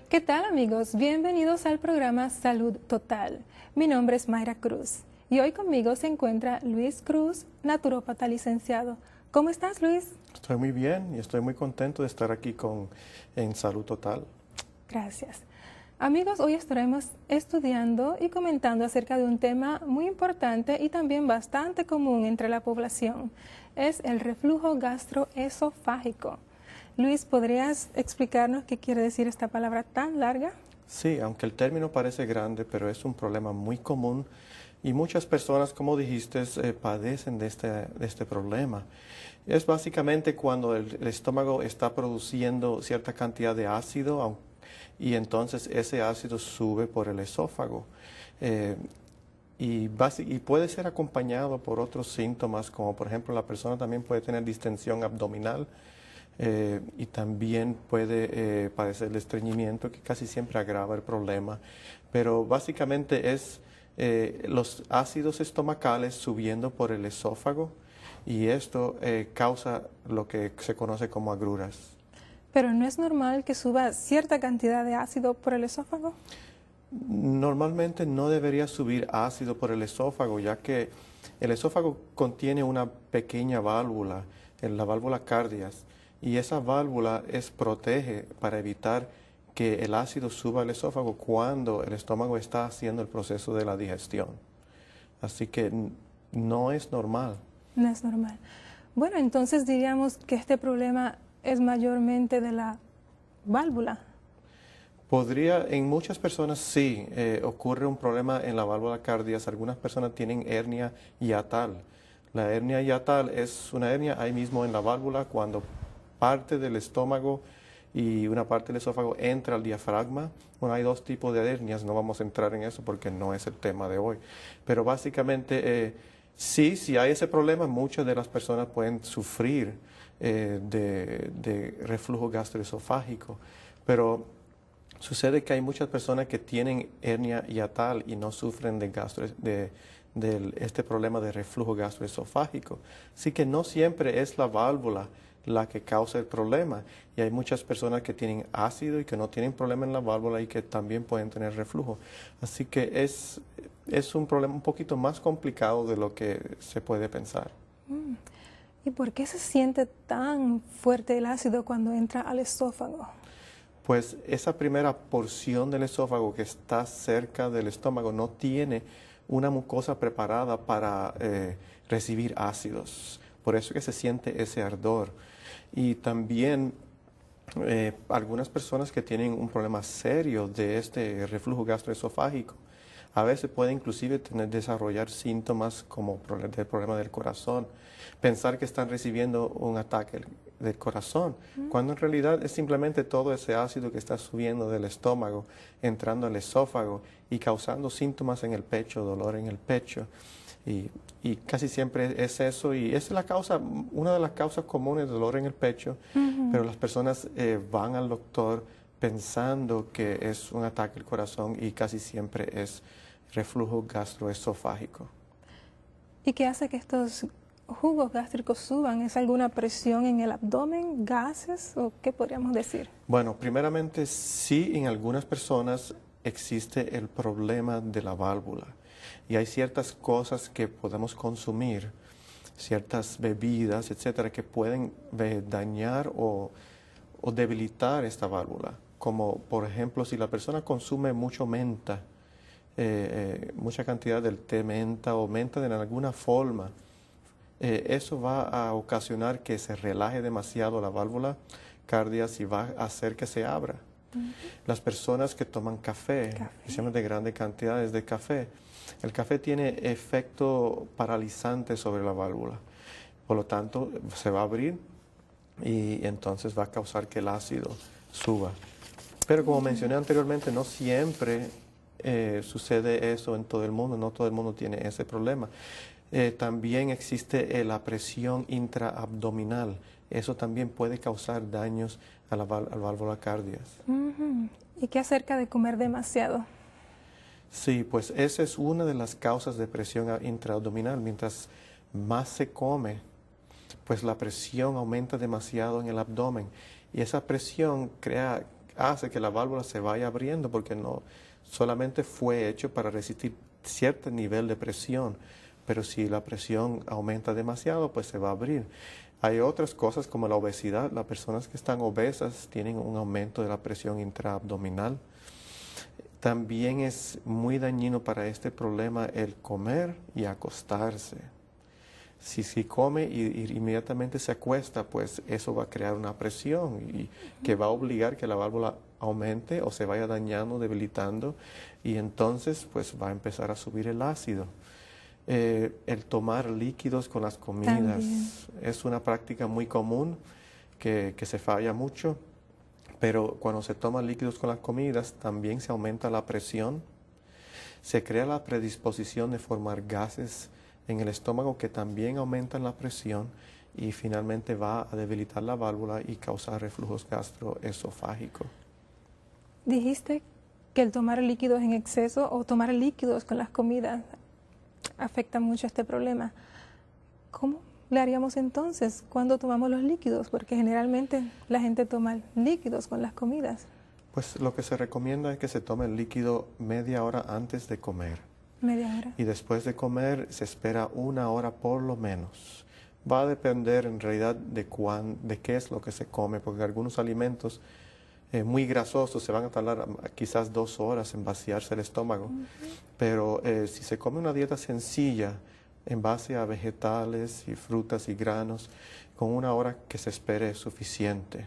¿Qué tal, amigos? Bienvenidos al programa Salud Total. Mi nombre es Mayra Cruz y hoy conmigo se encuentra Luis Cruz, naturópata licenciado. ¿Cómo estás, Luis? Estoy muy bien y estoy muy contento de estar aquí en Salud Total. Gracias. Amigos, hoy estaremos estudiando y comentando acerca de un tema muy importante y también bastante común entre la población. Es el reflujo gastroesofágico. Luis, ¿podrías explicarnos qué quiere decir esta palabra tan larga? Sí, aunque el término parece grande, pero es un problema muy común y muchas personas, como dijiste, padecen de este problema. Es básicamente cuando el estómago está produciendo cierta cantidad de ácido y entonces ese ácido sube por el esófago. Y puede ser acompañado por otros síntomas, como por ejemplo la persona también puede tener distensión abdominal. Y también puede padecer de estreñimiento, que casi siempre agrava el problema. Pero básicamente es los ácidos estomacales subiendo por el esófago y esto causa lo que se conoce como agruras. ¿Pero no es normal que suba cierta cantidad de ácido por el esófago? Normalmente no debería subir ácido por el esófago, ya que el esófago contiene una pequeña válvula, la válvula cardias, y esa válvula protege para evitar que el ácido suba al esófago cuando el estómago está haciendo el proceso de la digestión. Así que no es normal. No es normal. Bueno, entonces diríamos que este problema es mayormente de la válvula. En muchas personas sí, ocurre un problema en la válvula cardias. Algunas personas tienen hernia hiatal. La hernia hiatal es una hernia ahí mismo en la válvula cuando parte del estómago y una parte del esófago entra al diafragma. Bueno, hay dos tipos de hernias, no vamos a entrar en eso porque no es el tema de hoy. Pero básicamente, sí, si hay ese problema, muchas de las personas pueden sufrir de reflujo gastroesofágico. Pero sucede que hay muchas personas que tienen hernia hiatal y no sufren de este problema de reflujo gastroesofágico. Así que no siempre es la válvula la que causa el problema. Y hay muchas personas que tienen ácido y que no tienen problema en la válvula y que también pueden tener reflujo. Así que es un problema un poquito más complicado de lo que se puede pensar. ¿Y por qué se siente tan fuerte el ácido cuando entra al esófago? Pues esa primera porción del esófago que está cerca del estómago no tiene una mucosa preparada para recibir ácidos. Por eso que se siente ese ardor. Y también algunas personas que tienen un problema serio de este reflujo gastroesofágico, a veces pueden inclusive desarrollar síntomas como del problema del corazón, pensar que están recibiendo un ataque del corazón, cuando en realidad es simplemente todo ese ácido que está subiendo del estómago, entrando al esófago y causando síntomas en el pecho, dolor en el pecho. Y casi siempre es eso, y esa es la causa, una de las causas comunes de dolor en el pecho, pero las personas van al doctor pensando que es un ataque al corazón y casi siempre es reflujo gastroesofágico. ¿Y qué hace que estos jugos gástricos suban? ¿Es alguna presión en el abdomen, gases o qué podríamos decir? Bueno, primeramente sí, en algunas personas existe el problema de la válvula y hay ciertas cosas que podemos consumir, ciertas bebidas, etcétera, que pueden dañar o debilitar esta válvula. Como por ejemplo, si la persona consume mucho menta, mucha cantidad del té menta o menta de alguna forma, eso va a ocasionar que se relaje demasiado la válvula cardias y va a hacer que se abra. Las personas que toman café, especialmente grandes cantidades de café, el café tiene efecto paralizante sobre la válvula. Por lo tanto, se va a abrir y entonces va a causar que el ácido suba. Pero como mencioné anteriormente, no siempre sucede eso en todo el mundo, no todo el mundo tiene ese problema. También existe la presión intraabdominal. Eso también puede causar daños a la válvula cardias. ¿Y qué acerca de comer demasiado? Sí, pues esa es una de las causas de presión intraabdominal. Mientras más se come, pues la presión aumenta demasiado en el abdomen y esa presión crea hace que la válvula se vaya abriendo porque no solamente fue hecho para resistir cierto nivel de presión, pero si la presión aumenta demasiado, pues se va a abrir. Hay otras cosas como la obesidad. Las personas que están obesas tienen un aumento de la presión intraabdominal. También es muy dañino para este problema el comer y acostarse. Si come y inmediatamente se acuesta, pues eso va a crear una presión y que va a obligar que la válvula aumente o se vaya dañando, debilitando, y entonces pues va a empezar a subir el ácido. El tomar líquidos con las comidas También. es una práctica muy común que se falla mucho, pero cuando se toman líquidos con las comidas también se aumenta la presión, se crea la predisposición de formar gases en el estómago que también aumentan la presión y finalmente va a debilitar la válvula y causar reflujos gastroesofágicos. Dijiste que el tomar líquidos en exceso o tomar líquidos con las comidas afecta mucho este problema. ¿Cómo le haríamos entonces cuando tomamos los líquidos? Porque generalmente la gente toma líquidos con las comidas. Pues lo que se recomienda es que se tome el líquido media hora antes de comer. Media hora. Y después de comer se espera 1 hora por lo menos. Va a depender en realidad de qué es lo que se come, porque algunos alimentos muy grasosos se van a tardar quizás 2 horas en vaciarse el estómago. Pero si se come una dieta sencilla en base a vegetales y frutas y granos, con 1 hora que se espere es suficiente.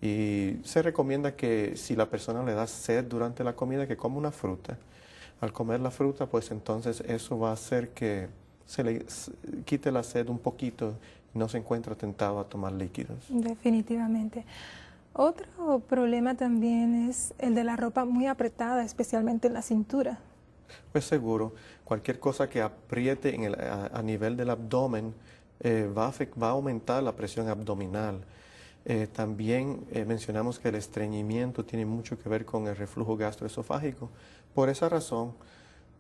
Y se recomienda que si la persona le da sed durante la comida, que coma una fruta. Al comer la fruta, pues entonces eso va a hacer que se le quite la sed un poquito y no se encuentre tentado a tomar líquidos. Definitivamente. Otro problema también es el de la ropa muy apretada, especialmente en la cintura. Pues seguro, cualquier cosa que apriete a nivel del abdomen va a aumentar la presión abdominal. También mencionamos que el estreñimiento tiene mucho que ver con el reflujo gastroesofágico. Por esa razón,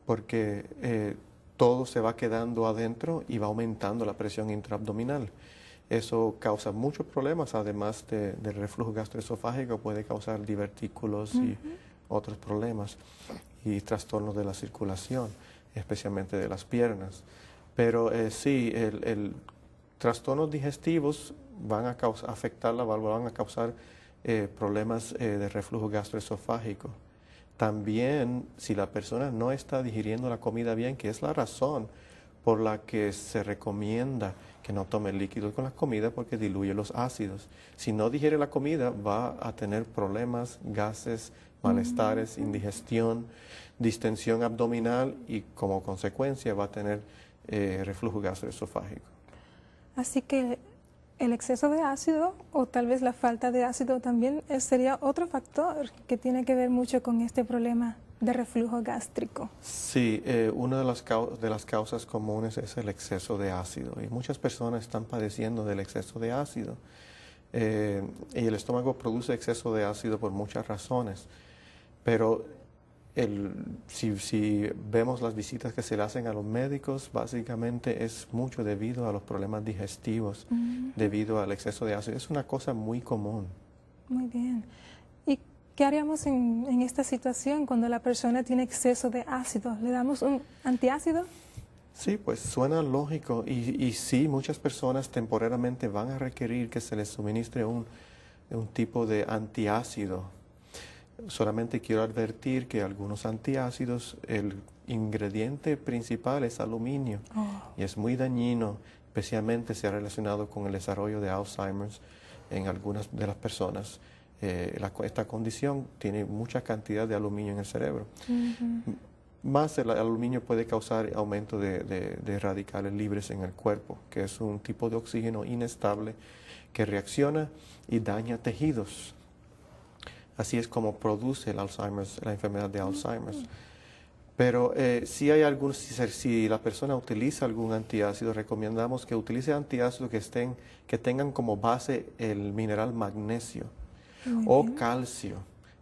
porque todo se va quedando adentro y va aumentando la presión intraabdominal. Eso causa muchos problemas, además del reflujo gastroesofágico, puede causar divertículos y otros problemas y trastornos de la circulación, especialmente de las piernas. Pero sí, trastornos digestivos van a afectar la válvula, van a causar problemas de reflujo gastroesofágico. También, si la persona no está digiriendo la comida bien, que es la razón por la que se recomienda que no tome líquidos con la comida porque diluye los ácidos. Si no digiere la comida, va a tener problemas, gases, malestares, indigestión, distensión abdominal y como consecuencia va a tener reflujo gastroesofágico. Así que el exceso de ácido o tal vez la falta de ácido también sería otro factor que tiene que ver mucho con este problema de reflujo gástrico. Sí, una de las causas comunes es el exceso de ácido y muchas personas están padeciendo del exceso de ácido. Y el estómago produce exceso de ácido por muchas razones, pero si vemos las visitas que se le hacen a los médicos, básicamente es mucho debido a los problemas digestivos, debido al exceso de ácido. Es una cosa muy común. Muy bien. ¿Y qué haríamos en esta situación cuando la persona tiene exceso de ácido? ¿Le damos un antiácido? Sí, pues suena lógico y sí, muchas personas temporalmente van a requerir que se les suministre un tipo de antiácido. Solamente quiero advertir que algunos antiácidos, el ingrediente principal es aluminio y es muy dañino, especialmente se ha relacionado con el desarrollo de Alzheimer's en algunas de las personas. Esta condición tiene mucha cantidad de aluminio en el cerebro. Más el aluminio puede causar aumento de radicales libres en el cuerpo, que es un tipo de oxígeno inestable que reacciona y daña tejidos. Así es como produce el Alzheimer's, la enfermedad de Alzheimer's. Pero si la persona utiliza algún antiácido, recomendamos que utilice antiácidos que tengan como base el mineral magnesio o calcio.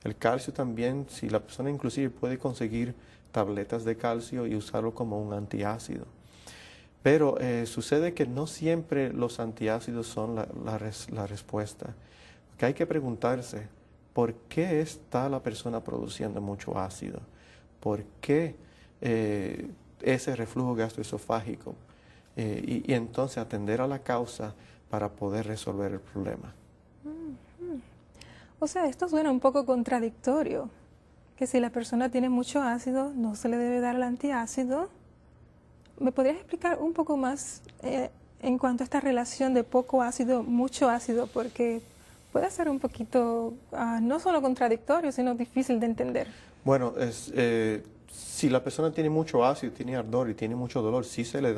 El calcio también, si la persona inclusive puede conseguir tabletas de calcio y usarlo como un antiácido. Pero sucede que no siempre los antiácidos son la respuesta. Que hay que preguntarse, ¿por qué está la persona produciendo mucho ácido? ¿Por qué ese reflujo gastroesofágico? Y entonces atender a la causa para poder resolver el problema. O sea, esto suena un poco contradictorio, que si la persona tiene mucho ácido, no se le debe dar el antiácido. ¿Me podrías explicar un poco más en cuanto a esta relación de poco ácido, mucho ácido? Porque puede ser un poquito, no solo contradictorio, sino difícil de entender. Bueno, si la persona tiene mucho ácido, tiene ardor y tiene mucho dolor, sí se le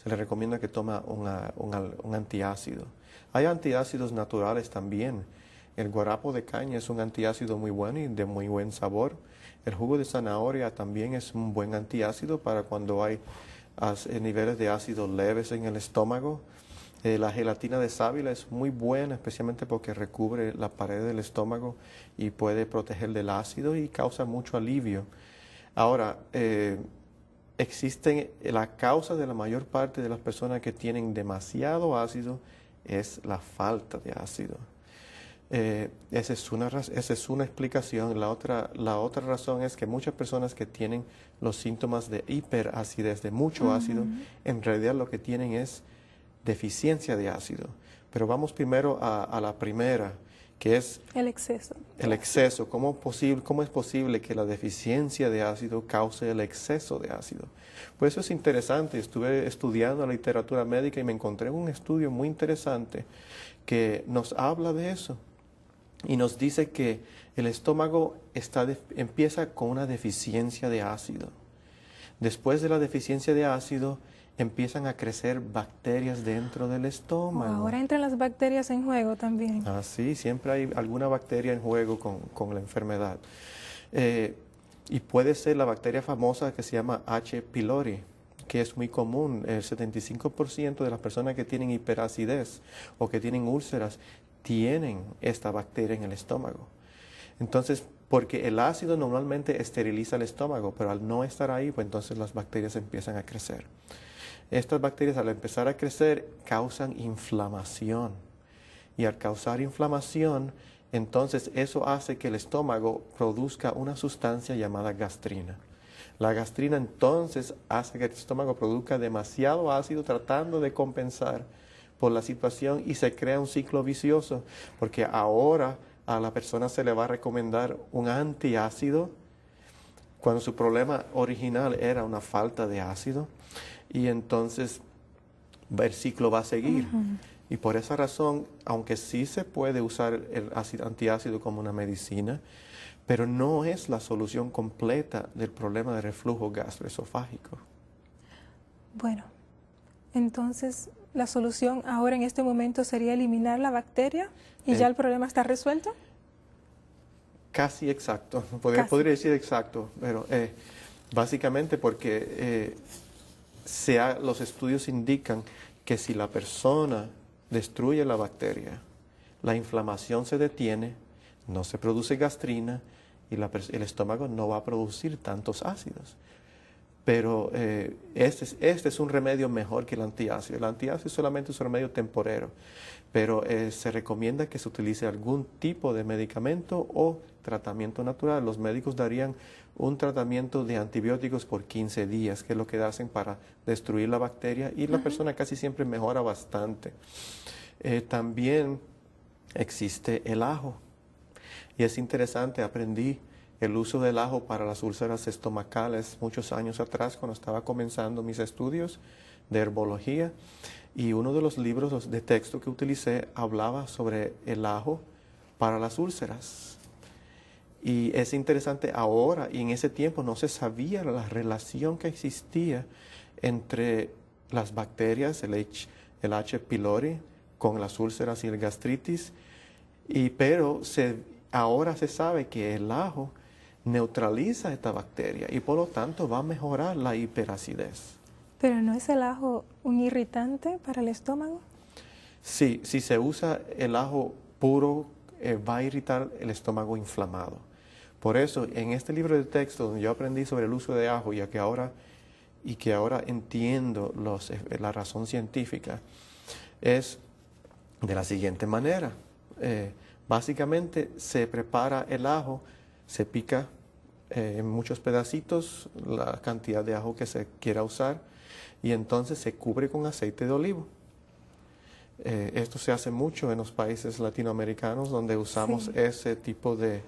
recomienda que tome un antiácido. Hay antiácidos naturales también. El guarapo de caña es un antiácido muy bueno y de muy buen sabor. El jugo de zanahoria también es un buen antiácido para cuando hay niveles de ácido leves en el estómago. La gelatina de sábila es muy buena, especialmente porque recubre la pared del estómago y puede proteger del ácido y causa mucho alivio. Ahora, la causa de la mayor parte de las personas que tienen demasiado ácido es la falta de ácido. Esa es una explicación. La otra razón es que muchas personas que tienen los síntomas de hiperacidez, de mucho ácido, en realidad lo que tienen es deficiencia de ácido. Pero vamos primero a la primera, que es el exceso. El exceso. ¿Cómo es posible que la deficiencia de ácido cause el exceso de ácido? Pues eso es interesante. Estuve estudiando la literatura médica y me encontré un estudio muy interesante que nos habla de eso. Y nos dice que el estómago empieza con una deficiencia de ácido. Después de la deficiencia de ácido, empiezan a crecer bacterias dentro del estómago. Ahora entran las bacterias en juego también. Sí, siempre hay alguna bacteria en juego con la enfermedad. Y puede ser la bacteria famosa que se llama H. pylori, que es muy común. El 75% de las personas que tienen hiperacidez o que tienen úlceras tienen esta bacteria en el estómago. Entonces, porque el ácido normalmente esteriliza el estómago, pero al no estar ahí, pues entonces las bacterias empiezan a crecer. Estas bacterias al empezar a crecer causan inflamación. Y al causar inflamación, entonces eso hace que el estómago produzca una sustancia llamada gastrina. La gastrina entonces hace que el estómago produzca demasiado ácido tratando de compensar por la situación y se crea un ciclo vicioso, porque ahora a la persona se le va a recomendar un antiácido cuando su problema original era una falta de ácido, y entonces el ciclo va a seguir. Y por esa razón, aunque sí se puede usar el antiácido como una medicina, pero no es la solución completa del problema de reflujo gastroesofágico. Bueno, entonces la solución ahora en este momento sería eliminar la bacteria y ya el problema está resuelto. Casi exacto, podría decir exacto, pero básicamente porque los estudios indican que si la persona destruye la bacteria, la inflamación se detiene, no se produce gastrina y el estómago no va a producir tantos ácidos. Pero este es un remedio mejor que el antiácido. El antiácido solamente es un remedio temporero, pero se recomienda que se utilice algún tipo de medicamento o tratamiento natural. Los médicos darían un tratamiento de antibióticos por 15 días, que es lo que hacen para destruir la bacteria, y la persona casi siempre mejora bastante. También existe el ajo, y es interesante, aprendí el uso del ajo para las úlceras estomacales muchos años atrás, cuando estaba comenzando mis estudios de herbología, y uno de los libros de texto que utilicé hablaba sobre el ajo para las úlceras. Y es interesante ahora, y en ese tiempo no se sabía la relación que existía entre las bacterias, el H. pylori, con las úlceras y el gastritis, pero ahora se sabe que el ajo neutraliza esta bacteria y por lo tanto va a mejorar la hiperacidez. ¿Pero no es el ajo un irritante para el estómago? Sí, si se usa el ajo puro, va a irritar el estómago inflamado. Por eso, en este libro de texto donde yo aprendí sobre el uso de ajo, que ahora entiendo la razón científica, es de la siguiente manera. Básicamente se prepara el ajo, se pica en muchos pedacitos la cantidad de ajo que se quiera usar y entonces se cubre con aceite de olivo. Esto se hace mucho en los países latinoamericanos donde usamos Sí. ese tipo de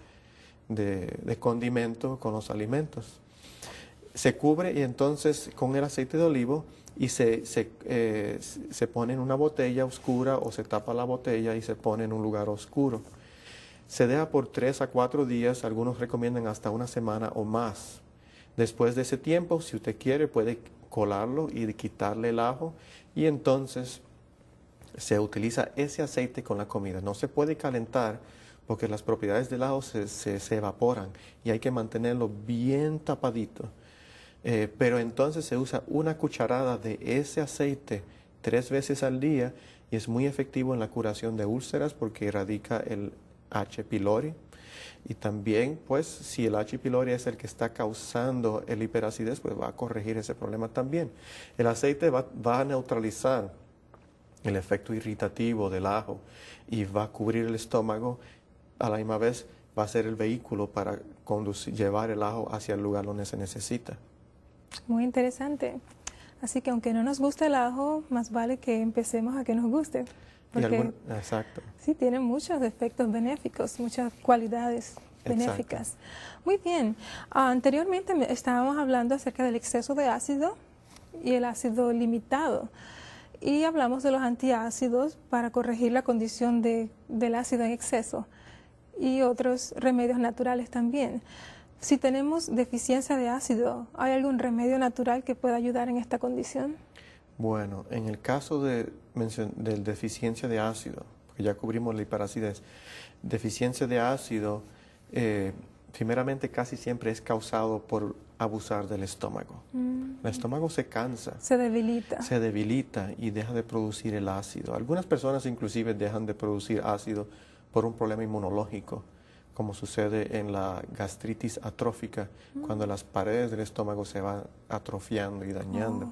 condimento con los alimentos. Se cubre y entonces con el aceite de olivo y se pone en una botella oscura o se tapa la botella y se pone en un lugar oscuro. Se deja por 3 a 4 días, algunos recomiendan hasta una semana o más. Después de ese tiempo, si usted quiere, puede colarlo y quitarle el ajo y entonces se utiliza ese aceite con la comida. No se puede calentar porque las propiedades del ajo se evaporan y hay que mantenerlo bien tapadito. Pero entonces se usa una cucharada de ese aceite 3 veces al día y es muy efectivo en la curación de úlceras porque erradica el H. pylori. Y también, pues, si el H. pylori es el que está causando el hiperacidez, pues va a corregir ese problema también. El aceite va a neutralizar el efecto irritativo del ajo y va a cubrir el estómago. A la misma vez va a ser el vehículo para llevar el ajo hacia el lugar donde se necesita. Muy interesante. Así que aunque no nos guste el ajo, más vale que empecemos a que nos guste. Porque Exacto. sí, tiene muchos efectos benéficos, muchas cualidades benéficas. Muy bien. Anteriormente estábamos hablando acerca del exceso de ácido y el ácido limitado. Y hablamos de los antiácidos para corregir la condición del ácido en exceso y otros remedios naturales también. Si tenemos deficiencia de ácido, ¿hay algún remedio natural que pueda ayudar en esta condición? Bueno, en el caso de deficiencia de ácido, porque ya cubrimos la hiperacidez, deficiencia de ácido, primeramente casi siempre es causado por abusar del estómago. El estómago se cansa. Se debilita. Se debilita y deja de producir el ácido. Algunas personas inclusive dejan de producir ácido por un problema inmunológico, como sucede en la gastritis atrófica, cuando las paredes del estómago se van atrofiando y dañando.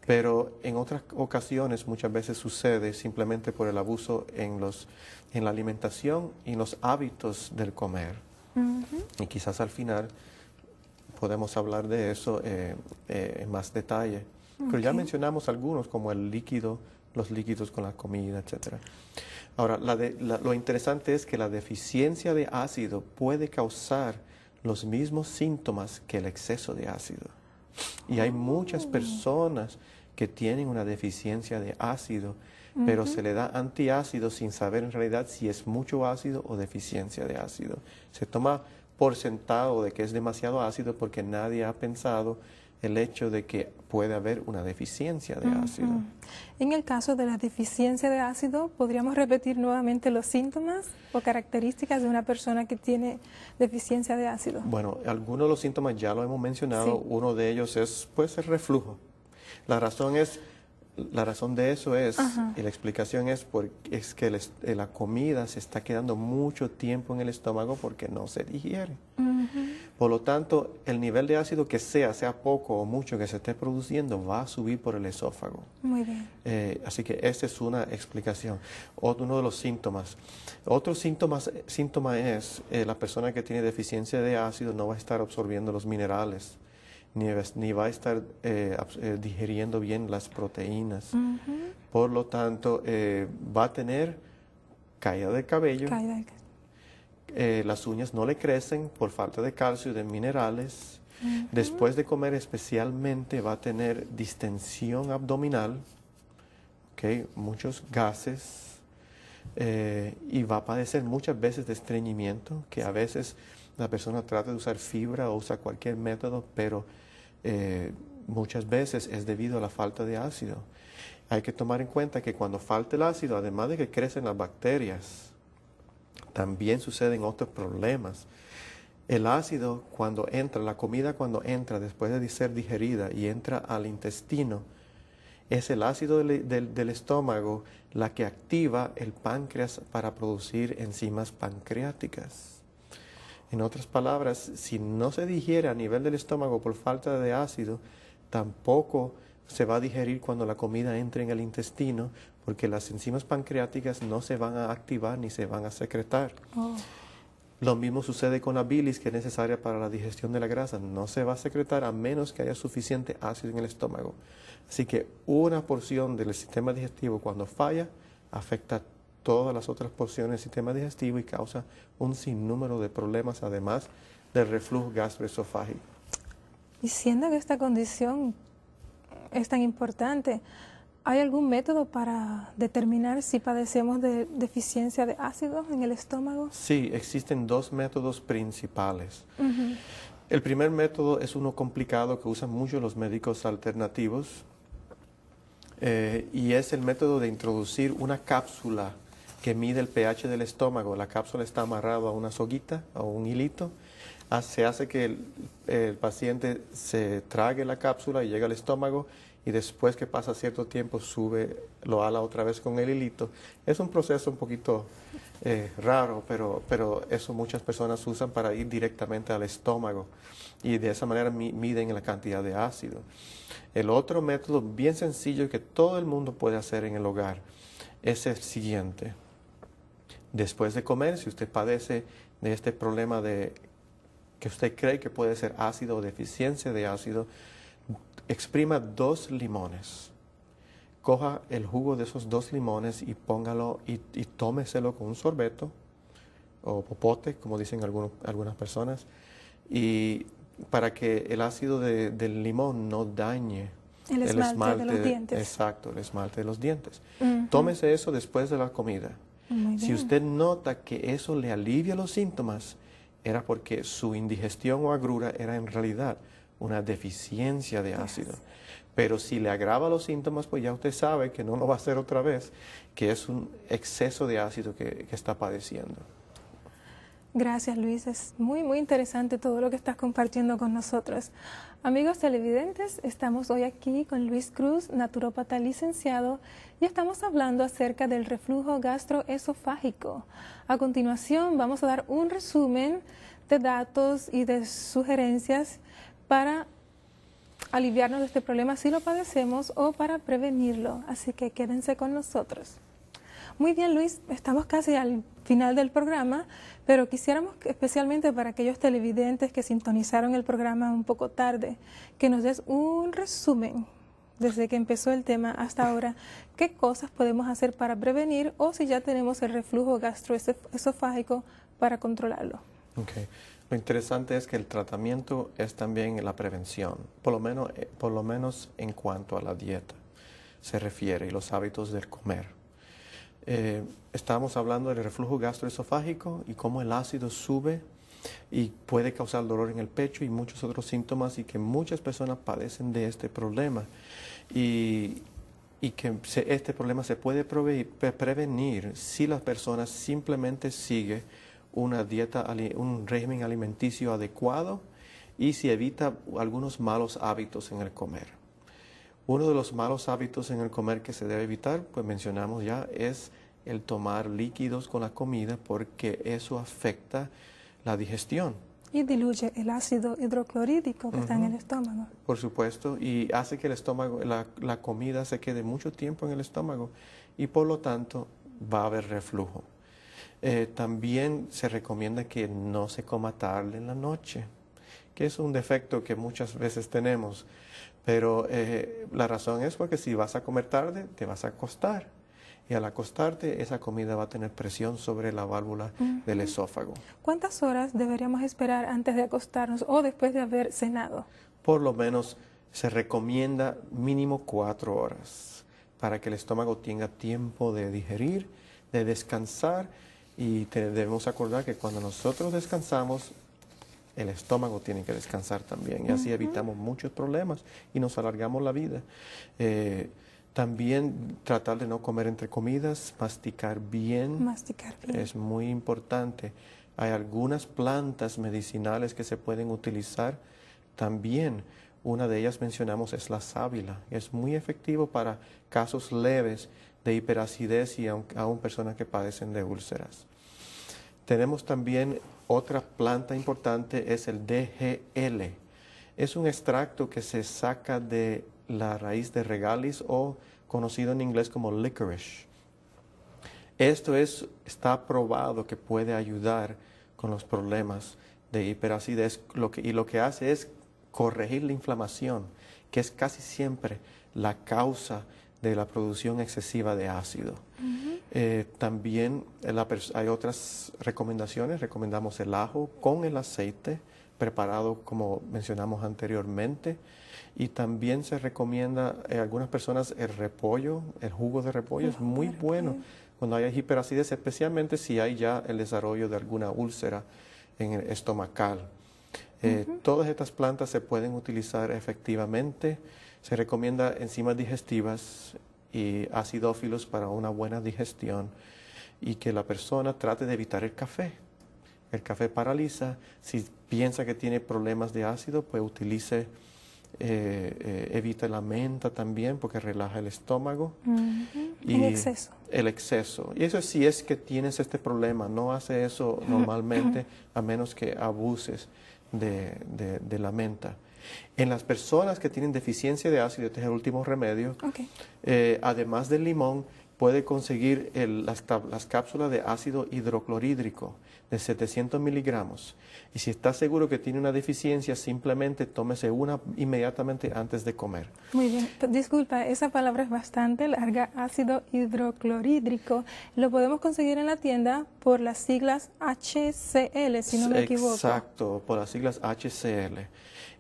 Pero en otras ocasiones muchas veces sucede simplemente por el abuso en la alimentación y en los hábitos del comer. Y quizás al final podemos hablar de eso en más detalle. Pero ya mencionamos algunos como el líquido, los líquidos con la comida, etcétera. Ahora, lo interesante es que la deficiencia de ácido puede causar los mismos síntomas que el exceso de ácido. Y hay muchas personas que tienen una deficiencia de ácido, pero se le da antiácido sin saber en realidad si es mucho ácido o deficiencia de ácido. Se toma por sentado de que es demasiado ácido porque nadie ha pensado el hecho de que puede haber una deficiencia de ácido. En el caso de la deficiencia de ácido, ¿podríamos repetir nuevamente los síntomas o características de una persona que tiene deficiencia de ácido? Bueno, algunos de los síntomas ya lo hemos mencionado. Sí. Uno de ellos es, pues, el reflujo. La razón de eso es, y la explicación es que la comida se está quedando mucho tiempo en el estómago porque no se digiere. Por lo tanto, el nivel de ácido que sea poco o mucho que se esté produciendo, va a subir por el esófago. Muy bien. Así que esa es una explicación. Uno de los síntomas. Otro síntoma es la persona que tiene deficiencia de ácido no va a estar absorbiendo los minerales, ni va a estar digiriendo bien las proteínas. Por lo tanto, va a tener caída de cabello. Las uñas no le crecen por falta de calcio y de minerales. Después de comer especialmente va a tener distensión abdominal, muchos gases, y va a padecer muchas veces de estreñimiento, que a veces la persona trata de usar fibra o usa cualquier método, pero muchas veces es debido a la falta de ácido. Hay que tomar en cuenta que cuando falta el ácido, además de que crecen las bacterias, también suceden otros problemas. El ácido cuando entra, la comida cuando entra después de ser digerida y entra al intestino, es el ácido del estómago la que activa el páncreas para producir enzimas pancreáticas. En otras palabras, si no se digiere a nivel del estómago por falta de ácido, tampoco se va a digerir cuando la comida entre en el intestino, porque las enzimas pancreáticas no se van a activar ni se van a secretar. Oh. Lo mismo sucede con la bilis, que es necesaria para la digestión de la grasa. No se va a secretar a menos que haya suficiente ácido en el estómago. Así que una porción del sistema digestivo, cuando falla, afecta todas las otras porciones del sistema digestivo y causa un sinnúmero de problemas, además del reflujo gastroesofágico. Y siendo que esta condición es tan importante, ¿hay algún método para determinar si padecemos de deficiencia de ácido en el estómago? Sí, existen dos métodos principales. El primer método es uno complicado que usan mucho los médicos alternativos y es el método de introducir una cápsula que mide el pH del estómago. La cápsula está amarrada a una soguita o un hilito. Se hace que el paciente se trague la cápsula y llega al estómago, y después que pasa cierto tiempo lo ala otra vez con el hilito. Es un proceso un poquito raro, pero eso muchas personas usan para ir directamente al estómago y de esa manera miden la cantidad de ácido. El otro método bien sencillo que todo el mundo puede hacer en el hogar es el siguiente. Después de comer, si usted padece de este problema de que usted cree que puede ser ácido o deficiencia de ácido, exprima 2 limones. Coja el jugo de esos 2 limones y póngalo y tómeselo con un sorbeto o popote, como dicen algunas personas, y para que el ácido del limón no dañe el esmalte de los dientes. Exacto, el esmalte de los dientes. Tómese eso después de la comida. Si usted nota que eso le alivia los síntomas, era porque su indigestión o agrura era en realidad una deficiencia de ácido. Pero si le agrava los síntomas, pues ya usted sabe que no lo va a hacer otra vez, que es un exceso de ácido que está padeciendo. Gracias, Luis. Es muy, muy interesante todo lo que estás compartiendo con nosotros. Amigos televidentes, estamos hoy aquí con Luis Cruz, naturópata licenciado, y estamos hablando acerca del reflujo gastroesofágico. A continuación, vamos a dar un resumen de datos y de sugerencias para aliviarnos de este problema si lo padecemos o para prevenirlo. Así que quédense con nosotros. Muy bien, Luis, estamos casi al final del programa, pero quisiéramos especialmente para aquellos televidentes que sintonizaron el programa un poco tarde, que nos des un resumen desde que empezó el tema hasta ahora, qué cosas podemos hacer para prevenir o si ya tenemos el reflujo gastroesofágico para controlarlo. Okay. Lo interesante es que el tratamiento es también la prevención, por lo menos en cuanto a la dieta se refiere y los hábitos del comer. Estábamos hablando del reflujo gastroesofágico y cómo el ácido sube y puede causar dolor en el pecho y muchos otros síntomas, y que muchas personas padecen de este problema y que este problema se puede prevenir si la persona simplemente sigue una dieta, un régimen alimenticio adecuado y si evita algunos malos hábitos en el comer. Uno de los malos hábitos en el comer que se debe evitar, pues mencionamos ya, es el tomar líquidos con la comida, porque eso afecta la digestión. Y diluye el ácido hidroclorídico que está en el estómago. Por supuesto, y hace que el estómago, la comida se quede mucho tiempo en el estómago y por lo tanto va a haber reflujo. También se recomienda que no se coma tarde en la noche, que es un defecto que muchas veces tenemos, pero la razón es porque si vas a comer tarde, te vas a acostar. Y al acostarte, esa comida va a tener presión sobre la válvula del esófago. ¿Cuántas horas deberíamos esperar antes de acostarnos o después de haber cenado? Por lo menos se recomienda mínimo 4 horas para que el estómago tenga tiempo de digerir, de descansar, y debemos acordar que cuando nosotros descansamos, el estómago tiene que descansar también, y así evitamos muchos problemas y nos alargamos la vida. También tratar de no comer entre comidas, masticar bien. Masticar bien. Es muy importante. Hay algunas plantas medicinales que se pueden utilizar también. Una de ellas mencionamos es la sábila. Es muy efectivo para casos leves de hiperacidez y aún personas que padecen de úlceras. Tenemos también otra planta importante, es el DGL. Es un extracto que se saca de la raíz de regalis o conocido en inglés como licorice. Esto está probado que puede ayudar con los problemas de hiperacidez y lo que hace es corregir la inflamación, que es casi siempre la causa de la producción excesiva de ácido. También hay otras recomendaciones. Recomendamos el ajo con el aceite preparado como mencionamos anteriormente, y también se recomienda en algunas personas el repollo, el jugo de repollo es muy bueno cuando hay hiperacidez, especialmente si hay ya el desarrollo de alguna úlcera en el estomacal. Todas estas plantas se pueden utilizar efectivamente. Se recomienda enzimas digestivas y acidófilos para una buena digestión, y que la persona trate de evitar el café. El café paraliza. Si piensa que tiene problemas de ácido, pues evita la menta también, porque relaja el estómago. Y el exceso. El exceso. Y eso sí es que tienes este problema. No hace eso normalmente a menos que abuses de la menta. En las personas que tienen deficiencia de ácido, este es el último remedio, además del limón, puede conseguir las cápsulas de ácido hidroclorhídrico de 700 miligramos. Y si está seguro que tiene una deficiencia, simplemente tómese una inmediatamente antes de comer. Muy bien. Disculpa, esa palabra es bastante larga, ácido hidroclorhídrico. Lo podemos conseguir en la tienda por las siglas HCl, si no me equivoco. Exacto, por las siglas HCl.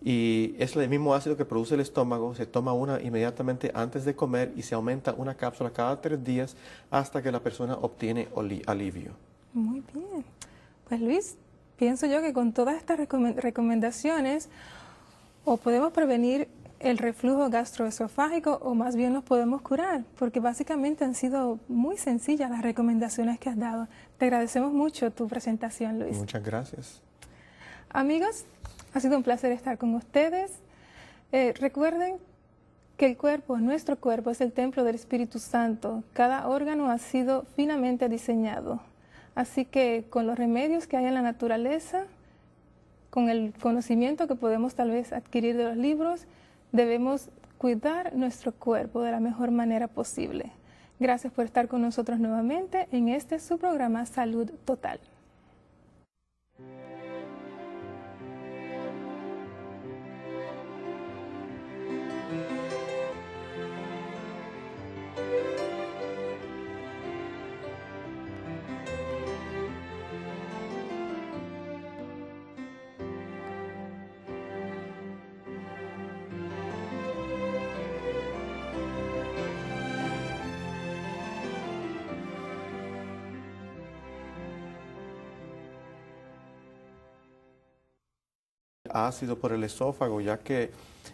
Y es el mismo ácido que produce el estómago. Se toma una inmediatamente antes de comer y se aumenta una cápsula cada 3 días hasta que la persona obtiene alivio. Muy bien. Pues Luis, pienso yo que con todas estas recomendaciones o podemos prevenir el reflujo gastroesofágico o más bien los podemos curar, porque básicamente han sido muy sencillas las recomendaciones que has dado. Te agradecemos mucho tu presentación, Luis. Muchas gracias. Amigos, ha sido un placer estar con ustedes. Recuerden que el cuerpo, nuestro cuerpo, es el templo del Espíritu Santo. Cada órgano ha sido finamente diseñado. Así que con los remedios que hay en la naturaleza, con el conocimiento que podemos tal vez adquirir de los libros, debemos cuidar nuestro cuerpo de la mejor manera posible. Gracias por estar con nosotros nuevamente en este su programa Salud Total. Ácido por el esófago, ya que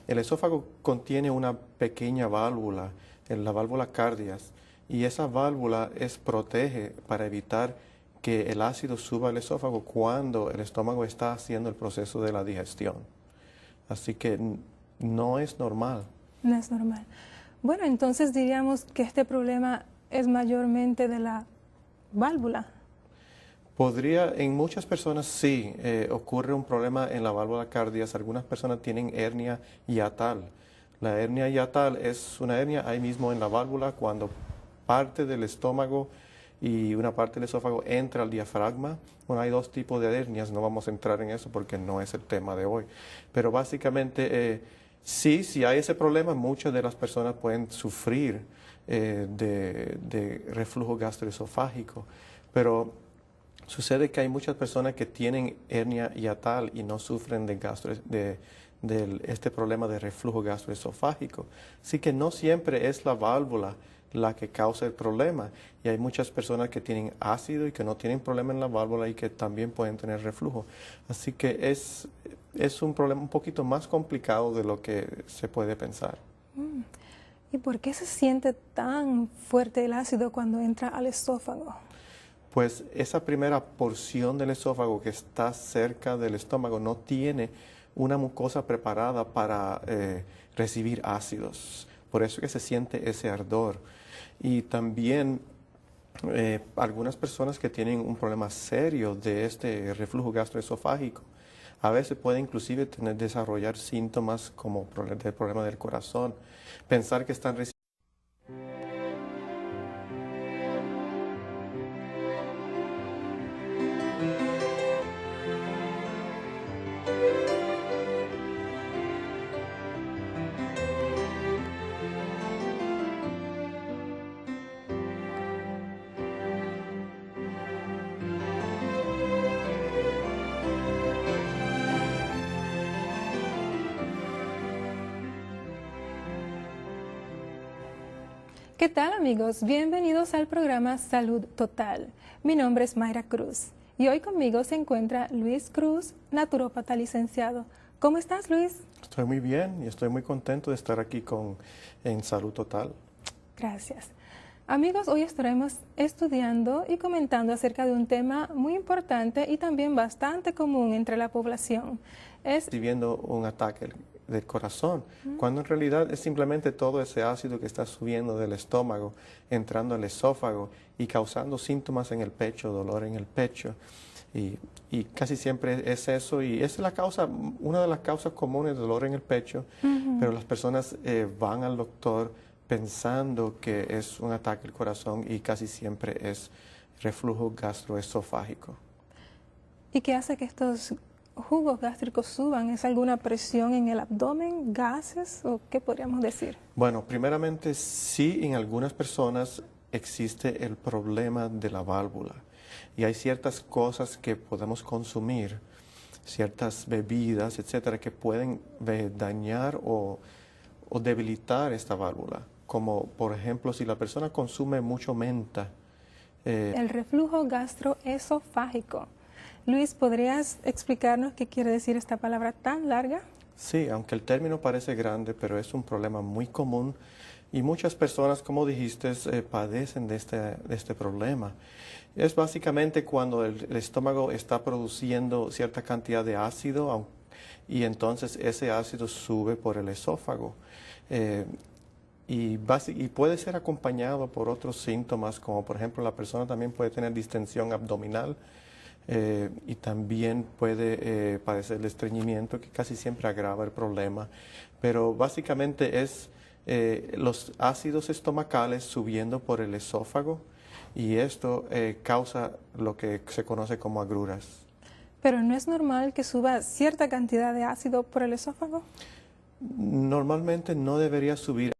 el esófago contiene una pequeña válvula, la válvula cardias, y esa válvula protege para evitar que el ácido suba al esófago cuando el estómago está haciendo el proceso de la digestión. Así que no es normal. No es normal. Bueno, entonces diríamos que este problema es mayormente de la válvula. En muchas personas sí, ocurre un problema en la válvula cardias. Algunas personas tienen hernia hiatal. La hernia hiatal es una hernia ahí mismo en la válvula cuando parte del estómago y una parte del esófago entra al diafragma. Bueno, hay 2 tipos de hernias, no vamos a entrar en eso porque no es el tema de hoy. Pero básicamente, sí, si hay ese problema, muchas de las personas pueden sufrir de reflujo gastroesofágico. Pero sucede que hay muchas personas que tienen hernia hiatal y no sufren de este problema de reflujo gastroesofágico. Así que no siempre es la válvula la que causa el problema. Y hay muchas personas que tienen ácido y que no tienen problema en la válvula y que también pueden tener reflujo. Así que es un problema un poquito más complicado de lo que se puede pensar. ¿Y por qué se siente tan fuerte el ácido cuando entra al esófago? Pues esa primera porción del esófago que está cerca del estómago no tiene una mucosa preparada para recibir ácidos. Por eso que se siente ese ardor. Y también algunas personas que tienen un problema serio de este reflujo gastroesofágico, A veces puede inclusive desarrollar síntomas como del problema del corazón, pensar que están recibiendo. ¿Qué tal, amigos? Bienvenidos al programa Salud Total. Mi nombre es Mayra Cruz y hoy conmigo se encuentra Luis Cruz, naturópata licenciado. ¿Cómo estás, Luis? Estoy muy bien y estoy muy contento de estar aquí en Salud Total. Gracias. Amigos, hoy estaremos estudiando y comentando acerca de un tema muy importante y también bastante común entre la población. Recibiendo un ataque del corazón, cuando en realidad es simplemente todo ese ácido que está subiendo del estómago, entrando al esófago y causando síntomas en el pecho, dolor en el pecho. Y casi siempre es eso, y es la causa, una de las causas comunes de dolor en el pecho, pero las personas van al doctor pensando que es un ataque al corazón y casi siempre es reflujo gastroesofágico. ¿Y qué hace que estos jugos gástricos suban? ¿Es alguna presión en el abdomen, gases o qué podríamos decir? Bueno, primeramente sí, en algunas personas existe el problema de la válvula y hay ciertas cosas que podemos consumir, ciertas bebidas, etcétera, que pueden dañar o debilitar esta válvula. Como por ejemplo, si la persona consume mucho menta. El reflujo gastroesofágico. Luis, ¿podrías explicarnos qué quiere decir esta palabra tan larga? Sí, aunque el término parece grande, pero es un problema muy común y muchas personas, como dijiste, padecen de este problema. Es básicamente cuando el estómago está produciendo cierta cantidad de ácido y entonces ese ácido sube por el esófago. Y puede ser acompañado por otros síntomas, como por ejemplo la persona también puede tener distensión abdominal y también puede padecer de estreñimiento, que casi siempre agrava el problema. Pero básicamente es los ácidos estomacales subiendo por el esófago y esto causa lo que se conoce como agruras. ¿Pero no es normal que suba cierta cantidad de ácido por el esófago? Normalmente no debería subir